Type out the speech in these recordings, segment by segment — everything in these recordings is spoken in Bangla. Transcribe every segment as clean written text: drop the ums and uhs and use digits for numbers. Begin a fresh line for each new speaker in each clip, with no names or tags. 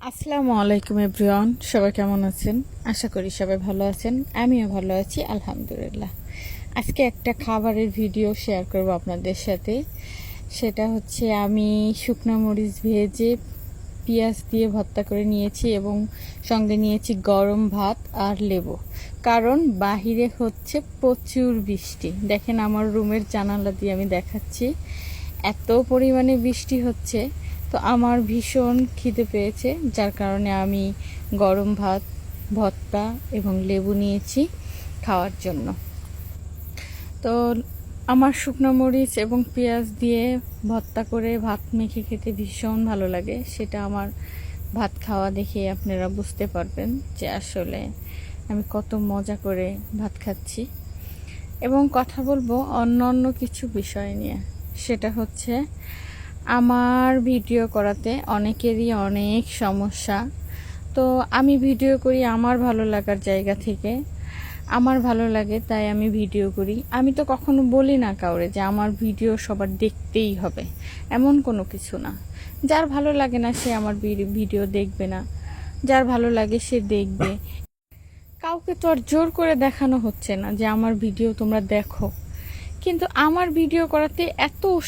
আসসালামু আলাইকুম এভরিওয়ান, সবাই কেমন আছেন? আশা করি সবাই ভালো আছেন। আমিও ভালো আছি আলহামদুলিল্লাহ। আজকে একটা খাবারের ভিডিও শেয়ার করব আপনাদের সাথে। সেটা হচ্ছে আমি শুকনো মরিচ ভেজে পেঁয়াজ দিয়ে ভর্তা করে নিয়েছি এবং সঙ্গে নিয়েছি গরম ভাত আর লেবু। কারণ বাহিরে হচ্ছে প্রচুর বৃষ্টি। দেখেন আমার রুমের জানালা দিয়ে আমি দেখাচ্ছি, এত পরিমাণে বৃষ্টি হচ্ছে। তো আমার ভীষণ খিদে পেয়েছে, যার কারণে আমি গরম ভাত, ভর্তা এবং লেবু নিয়েছি খাওয়ার জন্য। তো আমার শুকনো মরিচ এবং পেঁয়াজ দিয়ে ভর্তা করে ভাত মেখে খেতে ভীষণ ভালো লাগে। সেটা আমার ভাত খাওয়া দেখে আপনারা বুঝতে পারবেন যে আসলে আমি কত মজা করে ভাত খাচ্ছি। এবং কথা বলবো অন্য অন্য কিছু বিষয় নিয়ে। সেটা হচ্ছে আমার ভিডিও করাতে অনেকেরই অনেক সমস্যা। তো আমি ভিডিও করি আমার ভালো লাগার জায়গা থেকে। আমার ভালো লাগে তাই আমি ভিডিও করি। আমি তো কখনো বলি না কাউরে যে আমার ভিডিও সবার দেখতেই হবে, এমন কোনো কিছু না। যার ভালো লাগে না সে আমার ভিডিও দেখবে না, যার ভালো লাগে সে দেখবে। কাউকে তো আর জোর করে দেখানো হচ্ছে না যে আমার ভিডিও তোমরা দেখো। কিন্তু আমার ভিডিও করাতে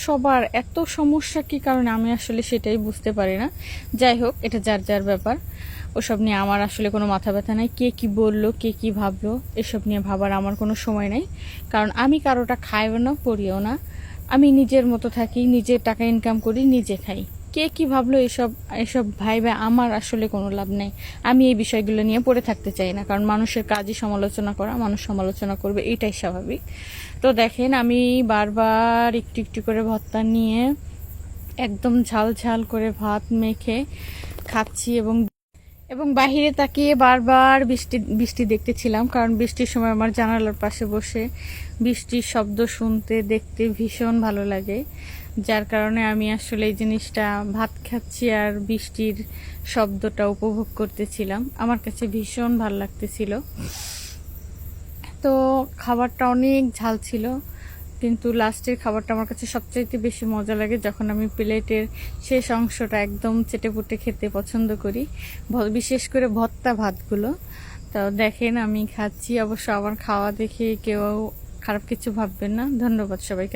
সবার এত সমস্যা কি কারণে আমি আসলে সেটাই বুঝতে পারি না। যাই হোক, এটা যার যার ব্যাপার, ওসব নিয়ে আমার আসলে কোনো মাথা ব্যথা নাই। কে কি বললো, কে কি ভাবলো, এসব নিয়ে ভাবার আমার কোনো সময় নাই। কারণ আমি কারোটা খাইও না, পড়িও না। আমি নিজের মতো থাকি, নিজের টাকা ইনকাম করি, নিজে খাই। কে কি ভাবলো এসব এসব ভাইবে আমার আসলে কোনো লাভ নেই। আমি এই বিষয়গুলো নিয়ে পড়ে থাকতে চাই না, কারণ মানুষের কাজই সমালোচনা করা, মানুষ সমালোচনা করবে, এটাই স্বাভাবিক। তো দেখেন আমি বারবার একটু একটু করে ভর্তা নিয়ে একদম ঝাল ঝাল করে ভাত মেখে খাচ্ছি এবং এবং বাহিরে তাকিয়ে বারবার বৃষ্টি বৃষ্টি দেখতেছিলাম। কারণ বৃষ্টির সময় আমার জানালার পাশে বসে বৃষ্টির শব্দ শুনতে দেখতে ভীষণ ভালো লাগে। যার কারণে আমি আসলে এই জিনিসটা ভাত খাচ্ছি আর বৃষ্টির শব্দটা উপভোগ করতেছিলাম। আমার কাছে ভীষণ ভালো লাগতেছিল। তো খাবারটা অনেক ঝাল ছিল, কিন্তু লাস্টের খাবারটা আমার কাছে সবচাইতে বেশি মজা লাগে যখন আমি প্লেটের শেষ অংশটা একদম চেটেপুটে খেতে পছন্দ করি, বিশেষ করে ভর্তা ভাতগুলো। তো দেখেন আমি খাচ্ছি। অবশ্য আমার খাওয়া দেখে কেউ খারাপ কিছু ভাববেন না। ধন্যবাদ সবাইকে।